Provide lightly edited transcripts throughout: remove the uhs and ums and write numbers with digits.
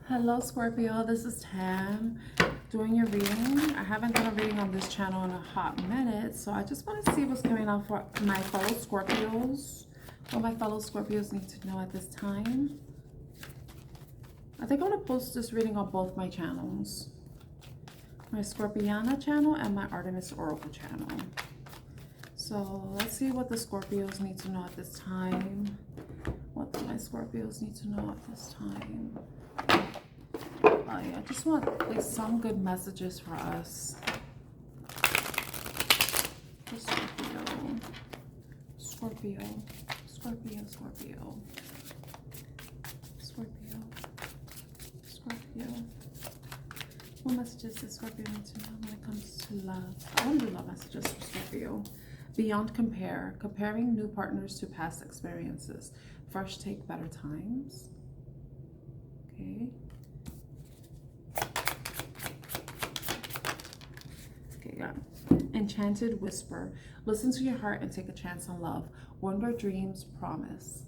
Hello Scorpio, this is Tam doing your reading. I haven't done a reading on this channel in a hot minute, so I just want to see what's going on for my fellow Scorpios. What my fellow Scorpios need to know at this time. I think I'm going to post this reading on both my channels. My Scorpiana channel and my Artemis Oracle channel. So let's see what the Scorpios need to know at this time. What do my Scorpios need to know at this time? I just want like some good messages for us. For Scorpio. Scorpio. Scorpio. Scorpio. Scorpio. Scorpio. What messages does Scorpio need to know when it comes to love? I want to do love messages for Scorpio. Beyond compare. Comparing new partners to past experiences. Fresh take better times. Okay. Yeah. Enchanted whisper. Listen to your heart and take a chance on love. Wonder dreams promise.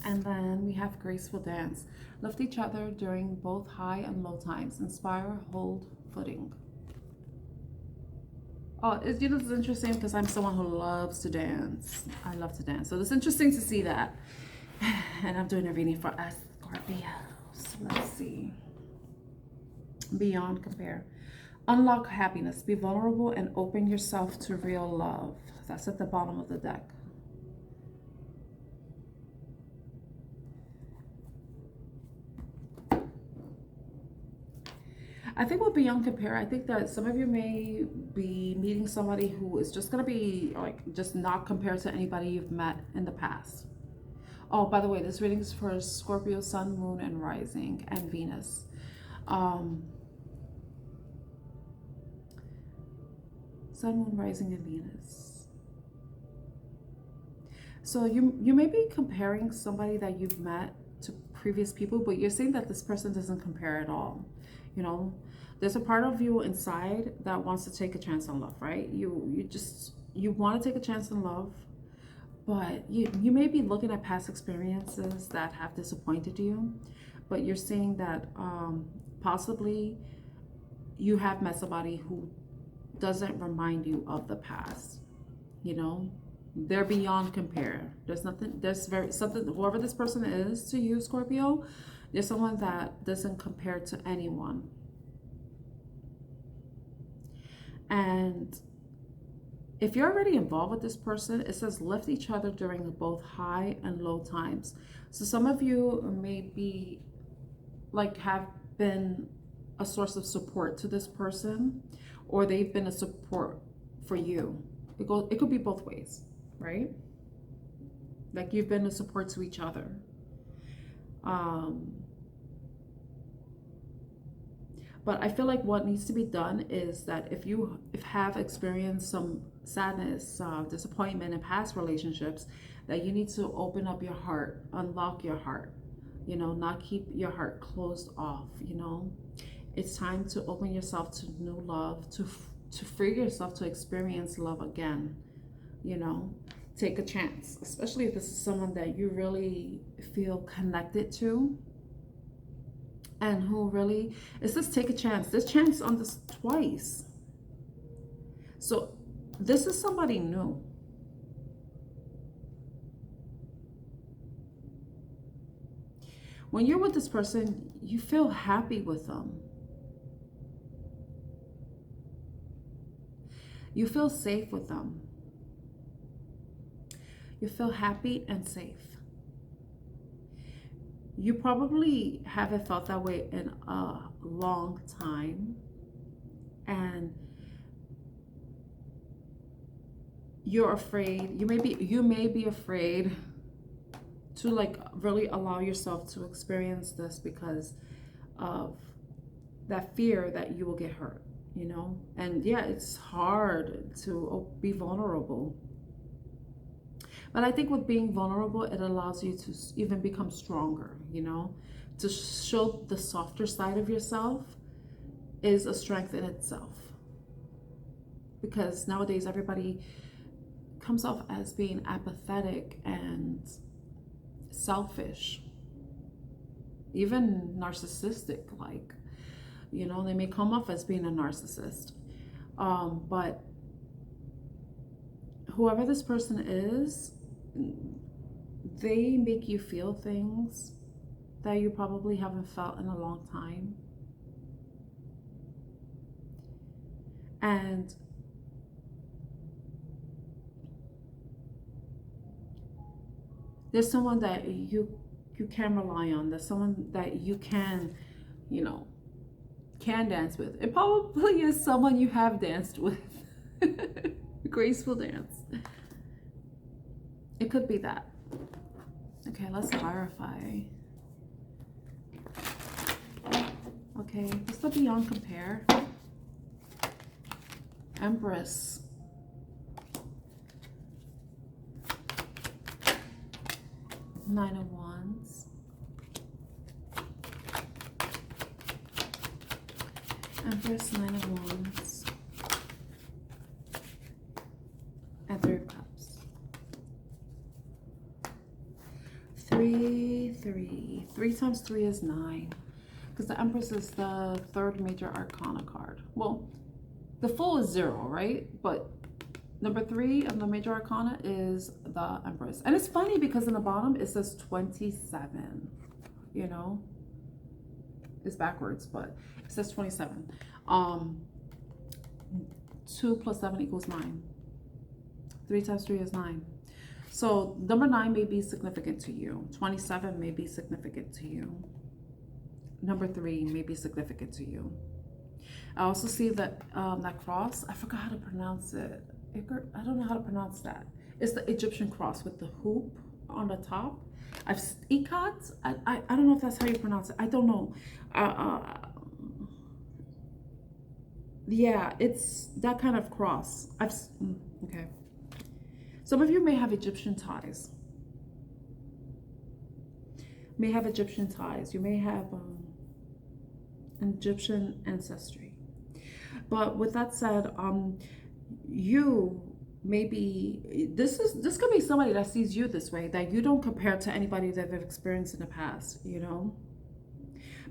And then we have graceful dance. Lift each other during both high and low times. Inspire, hold footing. Oh, it's interesting because I'm someone who loves to dance. I love to dance. So it's interesting to see that. And I'm doing a reading for us Scorpios. Let's see. Beyond compare. Unlock happiness. Be vulnerable and open yourself to real love. That's at the bottom of the deck. I think with beyond compare, I think that some of you may be meeting somebody who is just going to be like just not compared to anybody you've met in the past. Oh, by the way, this reading is for Scorpio, Sun, Moon, and Rising, and Venus. Sun, Moon, Rising, and Venus. So you may be comparing somebody that you've met to previous people, but you're saying that this person doesn't compare at all. You know, there's a part of you inside that wants to take a chance on love, right? You want to take a chance on love, but you may be looking at past experiences that have disappointed you, but you're saying that possibly you have met somebody who doesn't remind you of the past. You know, they're beyond compare. There's something, whoever this person is to you, Scorpio, there's someone that doesn't compare to anyone. And if you're already involved with this person, it says lift each other during both high and low times. So some of you may be like have been a source of support to this person, or they've been a support for you. It could be both ways, right? Like you've been a support to each other. But I feel like what needs to be done is that if you have experienced some sadness, disappointment in past relationships, that you need to open up your heart, unlock your heart, you know, not keep your heart closed off, you know. It's time to open yourself to new love, to free yourself to experience love again, you know. Take a chance, especially if this is someone that you really feel connected to and who really, it says take a chance. This chance on this twice. So this is somebody new. When you're with this person, you feel happy with them. You feel safe with them. You feel happy and safe. You probably haven't felt that way in a long time. And you're afraid, you may be afraid to like really allow yourself to experience this because of that fear that you will get hurt. You know, and yeah, it's hard to be vulnerable. But I think with being vulnerable, it allows you to even become stronger, you know, to show the softer side of yourself is a strength in itself. Because nowadays everybody comes off as being apathetic and selfish. even narcissistic, like, you know, they may come off as being a narcissist. But whoever this person is, they make you feel things that you probably haven't felt in a long time. And there's someone that you can rely on. There's someone that you can, you know, can dance with. It probably is someone you have danced with. Graceful dance. It could be that. Okay, let's clarify. Okay, what's the beyond compare? Empress. Nine of Wands. Empress, Nine of Wands. And Three of Cups. 3, 3. 3 times 3 is 9. Because the Empress is the third major arcana card. Well, the Fool is 0, right? But number 3 of the major arcana is the Empress. And it's funny because in the bottom it says 27. You know? It's backwards, but it says 27. 2 plus 7 equals 9. 3 times 3 is 9. So number 9 may be significant to you. 27 may be significant to you. Number 3 may be significant to you. I also see that that cross. I forgot how to pronounce it. I don't know how to pronounce that. It's the Egyptian cross with the hoop on the top. Ikat. I don't know if that's how you pronounce it. I don't know. Yeah, it's that kind of cross. Okay. Some of you may have Egyptian ties. You may have an Egyptian ancestry. But with that said, you maybe this could be somebody that sees you this way, that you don't compare to anybody that they've experienced in the past, you know,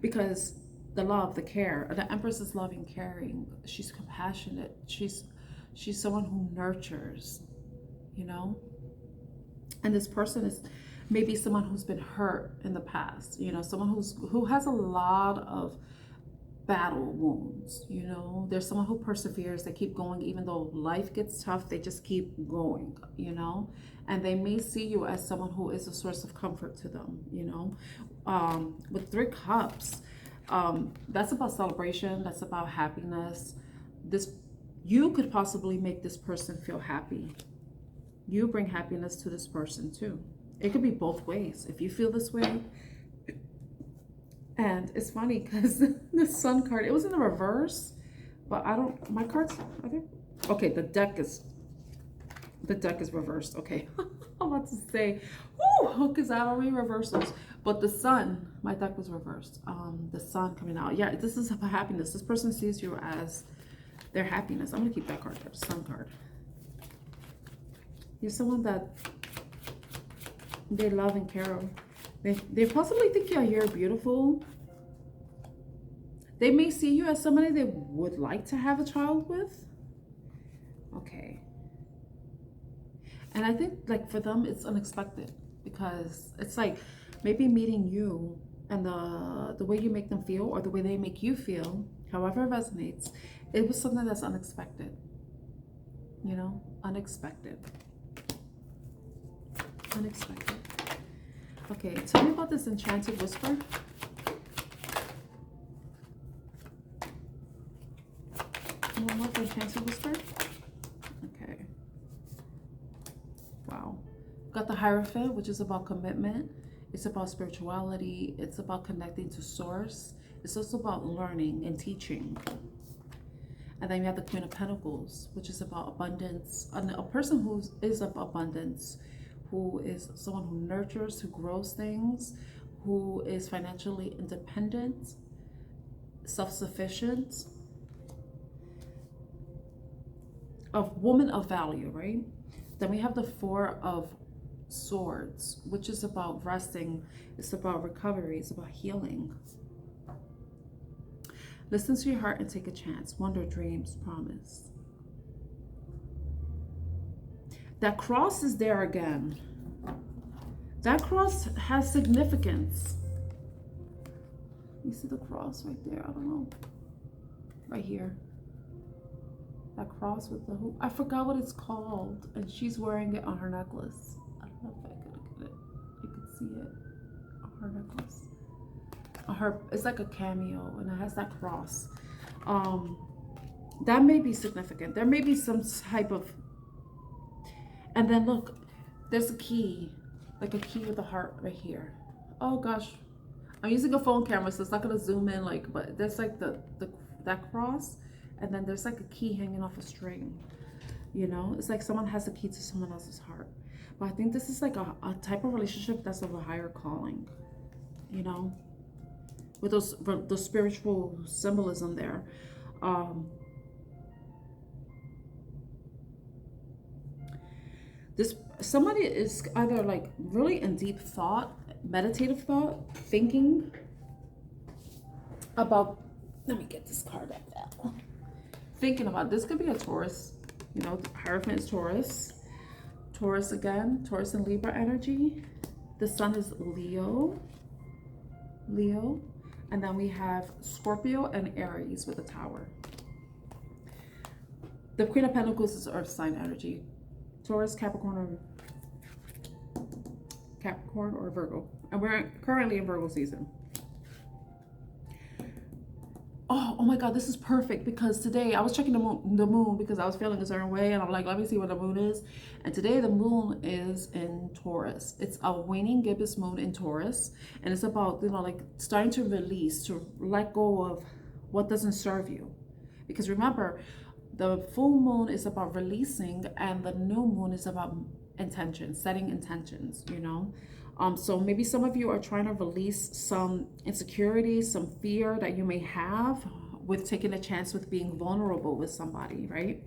because the love, the care, the Empress is loving, caring. She's compassionate. She's someone who nurtures, you know. And this person is maybe someone who's been hurt in the past, you know, someone who has a lot of battle wounds, you know. There's someone who perseveres. They keep going even though life gets tough. They just keep going, you know. And they may see you as someone who is a source of comfort to them, you know. With 3 cups, that's about celebration. That's about happiness. You could possibly make this person feel happy. You bring happiness to this person too. It could be both ways. If you feel this way. And it's funny because the Sun card, it was in the reverse, but my cards, are there? Okay, the deck is reversed. Okay, I'm about to say, whoo, because I already reversed those. But the Sun, my deck was reversed. The Sun coming out. Yeah, this is about happiness. This person sees you as their happiness. I'm gonna keep that card there, Sun card. You're someone that they love and care of. They possibly think you're beautiful. They may see you as somebody they would like to have a child with. Okay. And I think like for them it's unexpected because it's like maybe meeting you and the way you make them feel or the way they make you feel, however it resonates, it was something that's unexpected. You know, unexpected. Unexpected. Okay, tell me about this enchanted whisper. One more enchanted whisper. Okay. Wow. Got the Hierophant, which is about commitment. It's about spirituality. It's about connecting to source. It's also about learning and teaching. And then you have the Queen of Pentacles, which is about abundance. A person who is of abundance, who is someone who nurtures, who grows things, who is financially independent, self-sufficient, a woman of value, right? Then we have the Four of Swords, which is about resting. It's about recovery. It's about healing. Listen to your heart and take a chance. Wonder, dreams, promise. That cross is there again. That cross has significance. You see the cross right there? I don't know. Right here. That cross with the hoop. I forgot what it's called. And she's wearing it on her necklace. I don't know if I could get it. You could see it on her necklace. On her, it's like a cameo, and it has that cross. That may be significant. There may be some type of. And then look, there's a key, like a key with a heart right here. Oh gosh, I'm using a phone camera, so it's not gonna zoom in. Like, but there's like that cross. And then there's like a key hanging off a string, you know? It's like someone has a key to someone else's heart. But I think this is like a type of relationship that's of a higher calling, you know? With those spiritual symbolism there. Somebody is either like really in deep thought, meditative thought, thinking about, let me get this card up there. Thinking about, this could be a Taurus, you know, Hierophant is Taurus. Taurus again, Taurus and Libra energy. The sun is Leo. And then we have Scorpio and Aries with a tower. The Queen of Pentacles is Earth sign energy. Taurus, Capricorn or Virgo. And we're currently in Virgo season. Oh my God, this is perfect, because today I was checking the moon because I was feeling a certain way, and I'm like, let me see what the moon is. And today the moon is in Taurus. It's a waning gibbous moon in Taurus, and it's about, you know, like starting to release, to let go of what doesn't serve you. Because remember, the full moon is about releasing, and the new moon is about intentions, setting intentions, you know. So maybe some of you are trying to release some insecurity, some fear that you may have with taking a chance with being vulnerable with somebody, right?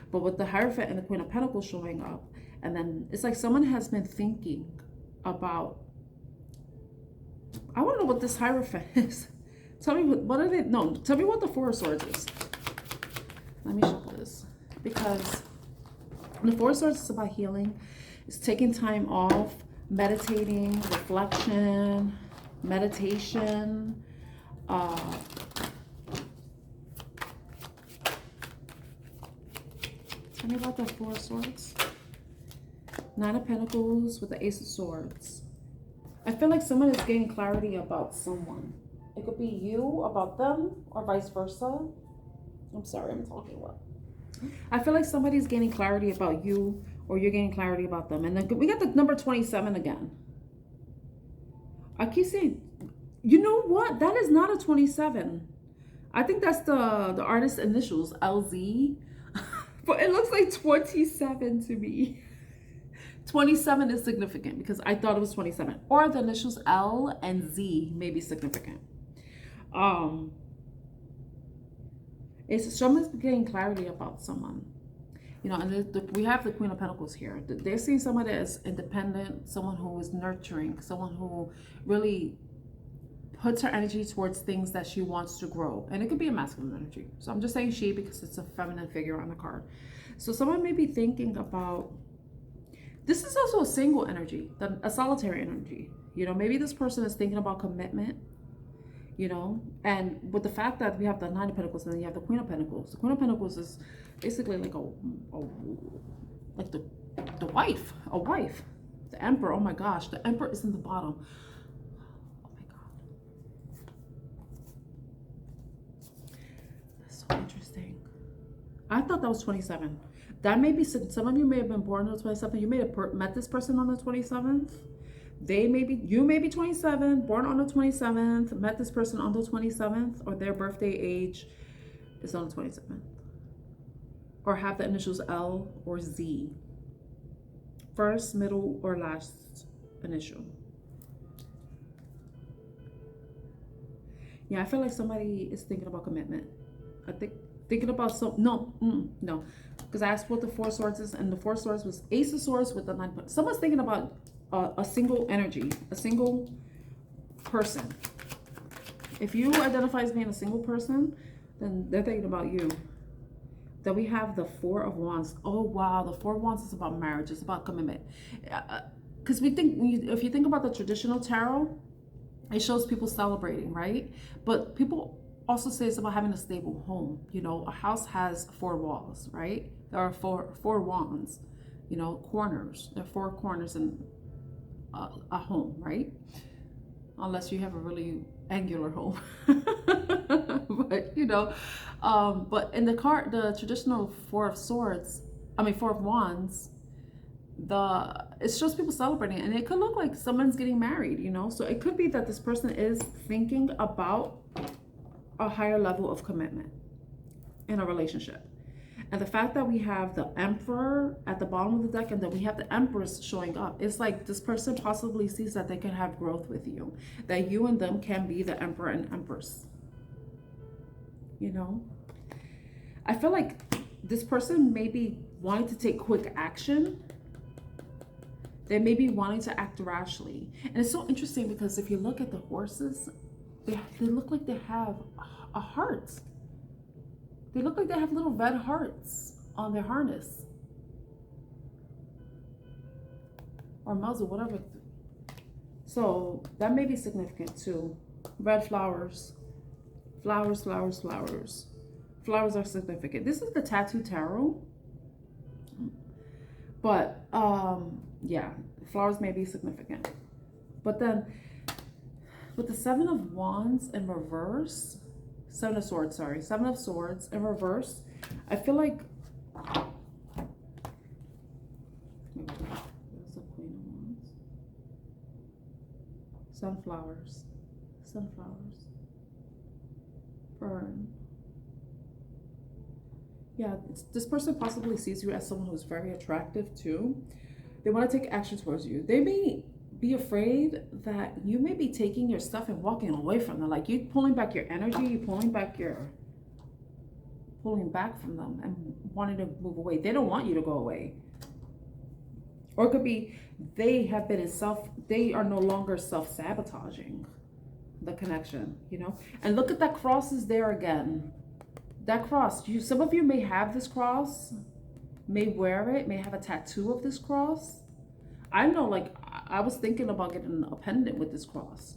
But with the Hierophant and the Queen of Pentacles showing up, and then it's like someone has been thinking about, I want to know what this Hierophant is. Tell me what are they? No, tell me what the Four of Swords is. Let me shuffle this, because the Four of Swords is about healing. It's taking time off, meditating, reflection, meditation. Tell me about the Four of Swords. Nine of Pentacles with the Ace of Swords. I feel like someone is getting clarity about someone. It could be you about them, or vice versa. I'm sorry, I'm talking well. I feel like somebody's gaining clarity about you, or you're gaining clarity about them. And then we got the number 27 again. I keep saying, you know what? That is not a 27. I think that's the artist's initials, LZ. But it looks like 27 to me. 27 is significant because I thought it was 27. Or the initials L and Z may be significant. It's someone's getting clarity about someone. You know, and we have the Queen of Pentacles here. They're seeing someone that is independent, someone who is nurturing, someone who really puts her energy towards things that she wants to grow. And it could be a masculine energy. So I'm just saying she because it's a feminine figure on the card. So someone may be thinking about, this is also a single energy, a solitary energy. You know, maybe this person is thinking about commitment, you know, and with the fact that we have the Nine of Pentacles and then you have the Queen of Pentacles. The Queen of Pentacles is basically like like the wife, a wife. The Emperor, oh my gosh, the Emperor is in the bottom. Oh my God. That's so interesting. I thought that was 27. That may be, some of you may have been born on the 27th. You may have met this person on the 27th. You may be 27, born on the 27th, met this person on the 27th, or their birthday age is on the 27th. Or have the initials L or Z. First, middle, or last initial. Yeah, I feel like somebody is thinking about commitment. I think thinking about no. Because I asked what the Four Swords is, and the Four Swords was Ace of Swords with the 9. Someone's thinking about a single energy, a single person. If you identify as being a single person, then they're thinking about you. Then we have the Four of Wands. Oh wow, the Four of Wands is about marriage. It's about commitment. Because we think, if you think about the traditional tarot, it shows people celebrating, right? But people also say it's about having a stable home. You know, a house has four walls, right? There are four wands. You know, corners. There are four corners in a home, right? Unless you have a really angular home. But you know, but in the traditional Four of Wands, it shows people celebrating, and it could look like someone's getting married, you know. So it could be that this person is thinking about a higher level of commitment in a relationship. And the fact that we have the Emperor at the bottom of the deck and then we have the Empress showing up, it's like this person possibly sees that they can have growth with you, that you and them can be the Emperor and Empress. You know, I feel like this person may be wanting to take quick action. They may be wanting to act rashly. And it's so interesting because if you look at the horses, they look like they have a heart. They look like they have little red hearts on their harness. Or muzzle, whatever. So that may be significant too. Red flowers. Flowers, flowers, flowers. Flowers are significant. This is the Tattoo Tarot. But yeah, flowers may be significant. But then with the Seven of Wands in reverse, Seven of Swords in reverse, I feel like there's a Queen of Wands. Sunflowers. Fern. Yeah, this person possibly sees you as someone who's very attractive too. They want to take action towards you. They may be afraid that you may be taking your stuff and walking away from them. Like you pulling back your energy, you pulling back from them and wanting to move away. They don't want you to go away. Or it could be they are no longer self-sabotaging the connection, you know? And look at that cross is there again. That cross, some of you may have this cross, may wear it, may have a tattoo of this cross. I know, like, I was thinking about getting a pendant with this cross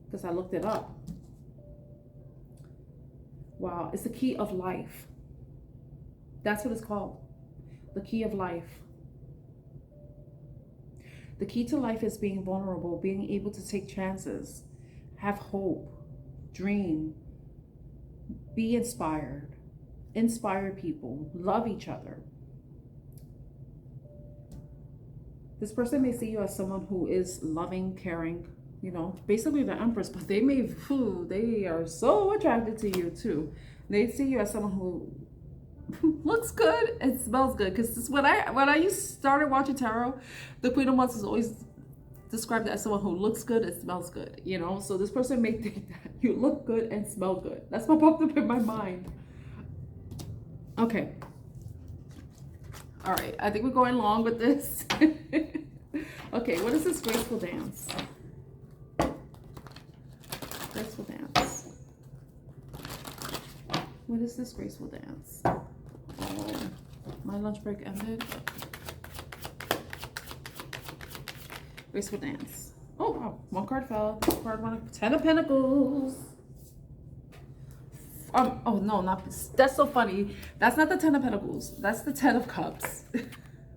because I looked it up. Wow, it's the key of life. That's what it's called. The key of life. The key to life is being vulnerable, being able to take chances, have hope, dream, be inspired, inspire people, love each other. This person may see you as someone who is loving, caring, you know, basically the Empress, but they are so attracted to you too. They see you as someone who looks good and smells good. Because when I started watching tarot, the Queen of Wands is always described as someone who looks good and smells good, you know. So this person may think that you look good and smell good. That's what popped up in my mind. Okay. All right, I think we're going long with this. Okay, what is this graceful dance? Graceful dance. What is this graceful dance? Oh, my lunch break ended. Graceful dance. Oh, wow, one card fell. Card one, Ten of Pentacles. Oh no, that's so funny. That's not the Ten of Pentacles. That's the Ten of Cups.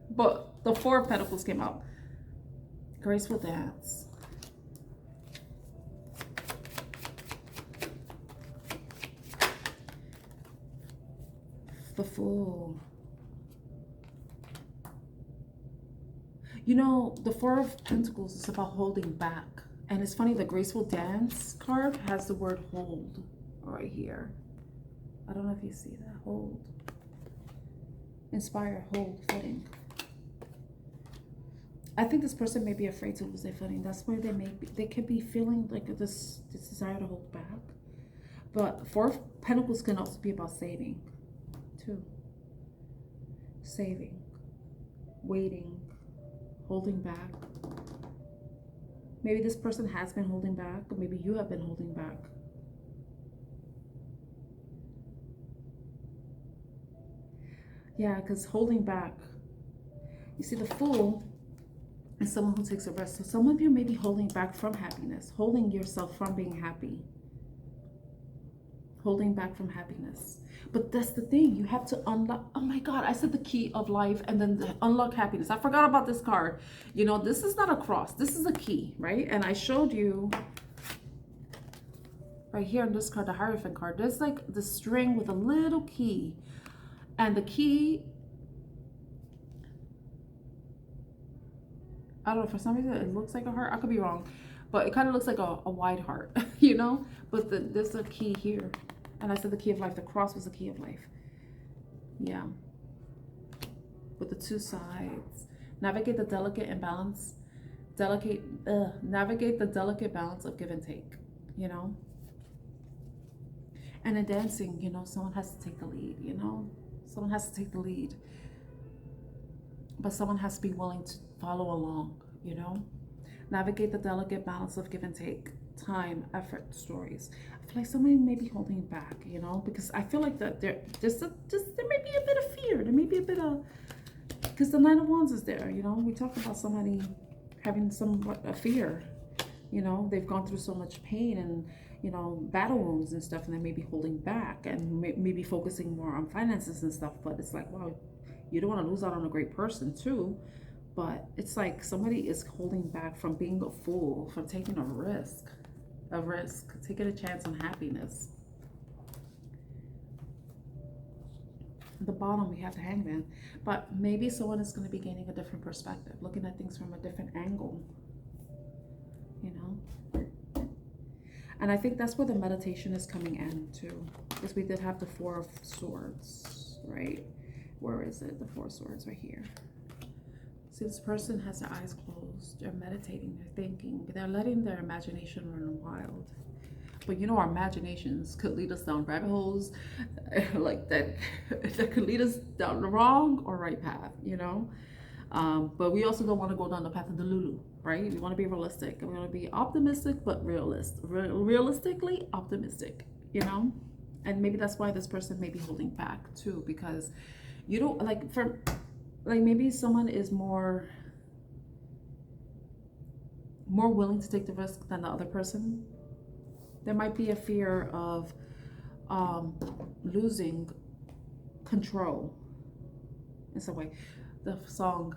But the Four of Pentacles came out. Graceful dance. The Fool. You know, the Four of Pentacles is about holding back. And it's funny, the Graceful Dance card has the word hold right here. I don't know if you see that. Hold. Inspire, hold, footing. I think this person may be afraid to lose their footing. That's where they could be feeling like this desire to hold back. But Four of Pentacles can also be about saving too. Saving, waiting, holding back. Maybe this person has been holding back, or maybe you have been holding back. Yeah, because holding back, you see, the Fool is someone who takes a risk. So some of you may be holding back from happiness, holding yourself from being happy, holding back from happiness. But that's the thing, you have to unlock. Oh my God, I said the key of life and then the unlock happiness. I forgot about this card. You know, this is not a cross, this is a key, right? And I showed you right here on this card, the Hierophant card, there's like the string with a little key. And the key, I don't know, for some reason it looks like a heart. I could be wrong, but it kind of looks like a wide heart, you know? But there's a key here. And I said the key of life. The cross was the key of life. Yeah. With the two sides. Navigate the delicate imbalance. Navigate the delicate balance of give and take, you know? And in dancing, you know, someone has to take the lead, you know? Someone has to take the lead. But someone has to be willing to follow along, you know? Navigate the delicate balance of give and take. Time, effort, stories. I feel like somebody may be holding back, you know, because I feel like that there may be a bit of fear. There may be a bit of, because the Nine of Wands is there, you know. We talk about somebody having somewhat a fear, you know. They've gone through so much pain and, you know, battle wounds and stuff, and they may be holding back and maybe focusing more on finances and stuff. But it's like, wow, you don't want to lose out on a great person too. But it's like somebody is holding back from being a fool, from taking a risk, taking a chance on happiness. At the bottom, we have the Hangman. But maybe someone is going to be gaining a different perspective, looking at things from a different angle, you know? And I think that's where the meditation is coming in too, because we did have the Four of Swords, right? Where is it? The Four of Swords right here. See, this person has their eyes closed. They're meditating, they're thinking, they're letting their imagination run wild. But you know, our imaginations could lead us down rabbit holes like that could lead us down the wrong or right path, you know? But we also don't want to go down the path of the Lulu, right? We want to be realistic. We want to be optimistic, but realistically optimistic, you know? And maybe that's why this person may be holding back too, because you don't, like maybe someone is more willing to take the risk than the other person. There might be a fear of losing control in some way. The song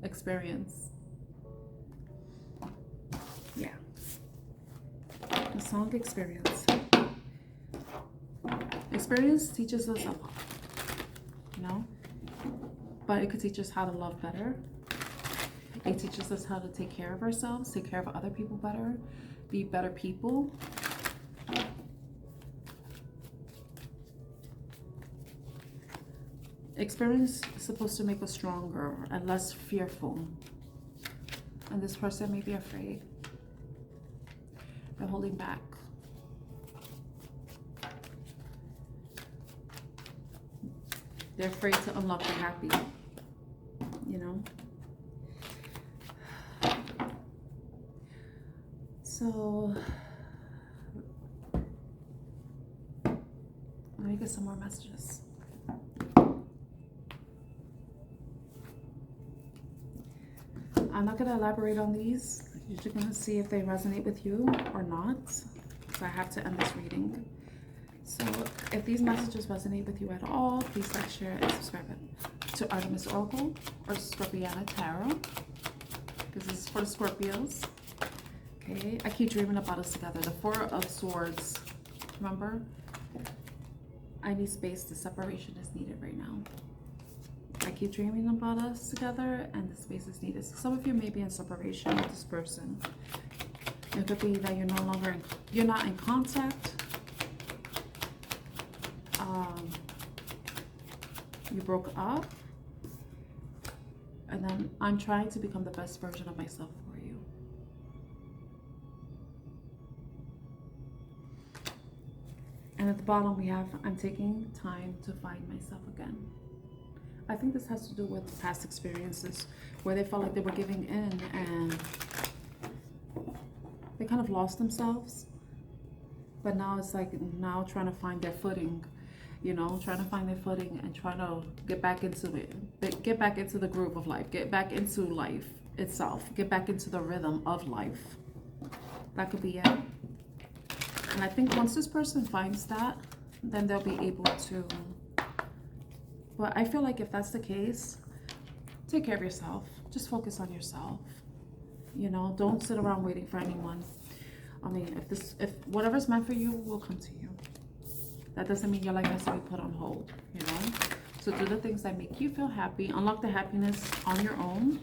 Experience. Yeah. The song Experience. Experience teaches us a lot, you know? But it could teach us how to love better. It teaches us how to take care of ourselves, take care of other people better, be better people. Experience is supposed to make us stronger and less fearful. And this person may be afraid. They're holding back. They're afraid to unlock the happy, you know? So, let me get some more messages. I'm not going to elaborate on these. You're just going to see if they resonate with you or not. So I have to end this reading. So if these messages resonate with you at all, please like, share, and subscribe to Artemis Oracle or Scorpiana Tarot, because this is for the Scorpios. Okay, I keep dreaming about us together. The Four of Swords. Remember? I need space. The separation is needed right now. I keep dreaming about us together, and the space is needed. Some of you may be in separation with this person. It could be that you're not in contact. You broke up, and then I'm trying to become the best version of myself for you. And at the bottom we have, I'm taking time to find myself again. I think this has to do with past experiences where they felt like they were giving in and They kind of lost themselves, but now it's like now trying to find their footing, you know, trying to find their footing and trying to get back into it, get back into the groove of life, get back into life itself, get back into the rhythm of life. That could be it. And I think once this person finds that, then they'll be able to. But I feel like if that's the case, take care of yourself. Just focus on yourself. You know, don't sit around waiting for anyone. I mean, if whatever's meant for you will come to you. That doesn't mean your life has to be put on hold, you know? So do the things that make you feel happy. Unlock the happiness on your own.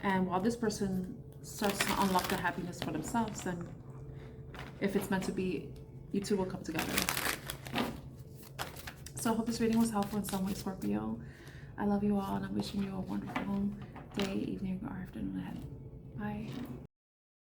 And while this person starts to unlock the happiness for themselves, then if it's meant to be, you two will come together. So I hope this reading was helpful in some way, Scorpio. I love you all, and I'm wishing you a wonderful day, evening, or afternoon ahead. Bye.